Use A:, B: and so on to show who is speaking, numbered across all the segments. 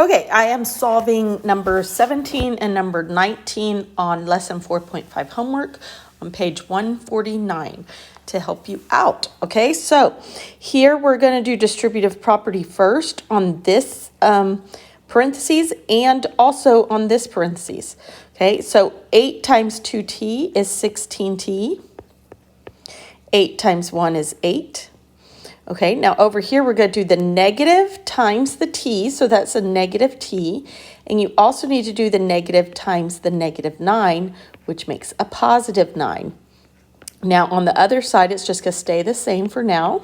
A: Okay, I am solving number 17 and number 19 on lesson 4.5 homework on page 149 to help you out. Okay, so here we're going to do distributive property first on this parentheses and also on this parentheses. Okay, so 8 times 2t is 16t. 8 times 1 is 8. Okay, now over here we're going to do the negative times the t, so that's a negative t. And you also need to do the negative times the negative 9, which makes a positive 9. Now on the other side, it's just going to stay the same for now.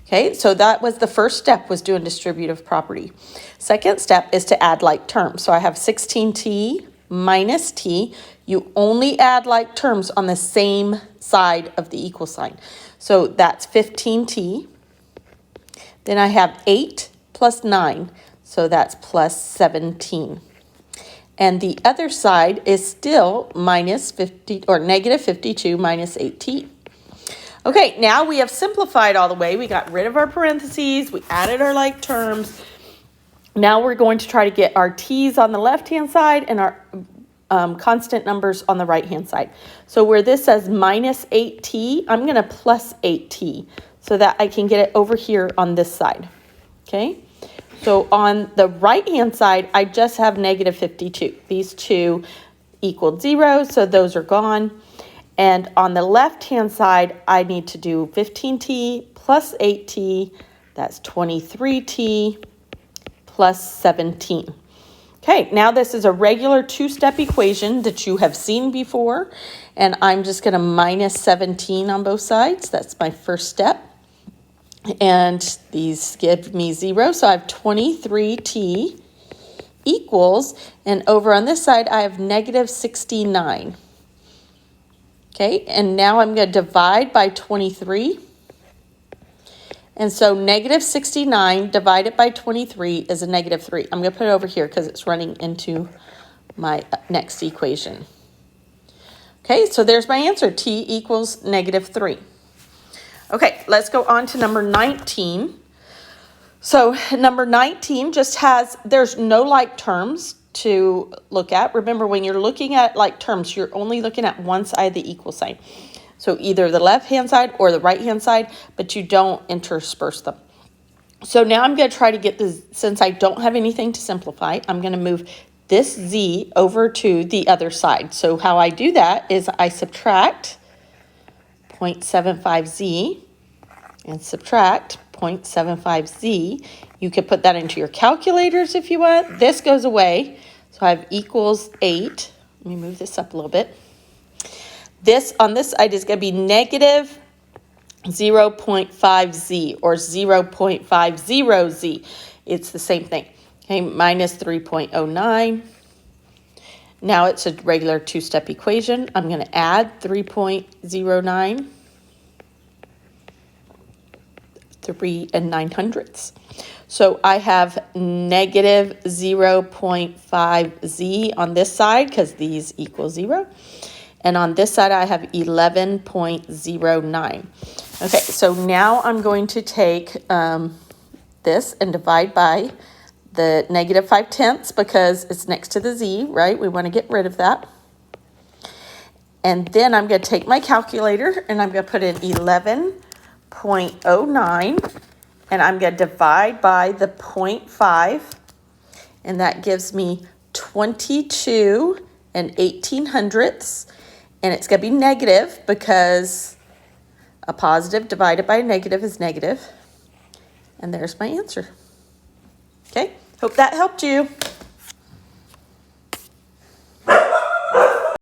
A: Okay, so that was the first step, was doing distributive property. Second step is to add like terms. So I have 16t minus t. You only add like terms on the same side of the equal sign. So that's 15t. Then I have 8 plus 9, so that's plus 17. And the other side is still minus 50 or negative 52 minus 8t. Okay, now we have simplified all the way. We got rid of our parentheses. We added our like terms. Now we're going to try to get our t's on the left-hand side and our constant numbers on the right-hand side. So where this says minus 8t, I'm going to plus 8t so that I can get it over here on this side. Okay, so on the right-hand side, I just have negative 52. These two equaled 0, so those are gone. And on the left-hand side, I need to do 15t plus 8t, that's 23t plus 17. Okay, now this is a regular two-step equation that you have seen before, and I'm just going to minus 17 on both sides. That's my first step. And these give me 0, so I have 23t equals, and over on this side, I have negative 69. Okay, and now I'm going to divide by 23. And so negative 69 divided by 23 is a negative 3. I'm going to put it over here because it's running into my next equation. Okay, so there's my answer. T equals negative 3. Okay, let's go on to number 19. So number 19 just has, there's no like terms to look at. Remember, when you're looking at like terms, you're only looking at one side of the equal sign. So either the left-hand side or the right-hand side, but you don't intersperse them. So now I'm going to try to get this, since I don't have anything to simplify, I'm going to move this z over to the other side. So how I do that is I subtract 0.75z and subtract 0.75z. You could put that into your calculators if you want. This goes away. So I have equals 8. Let me move this up a little bit. This on this side is going to be negative 0.5z or 0.50z. It's the same thing. Okay, minus 3.09. Now it's a regular two-step equation. I'm going to add 3.09. 3 9/100. So I have negative 0.5z on this side because these equal 0. And on this side, I have 11.09. Okay, so now I'm going to take this and divide by the negative 5/10 because it's next to the z, right? We want to get rid of that. And then I'm going to take my calculator and I'm going to put in 11.09. And I'm going to divide by the 0.5. And that gives me 22 18/100. And it's going to be negative because a positive divided by a negative is negative. And there's my answer. Okay, hope that helped you.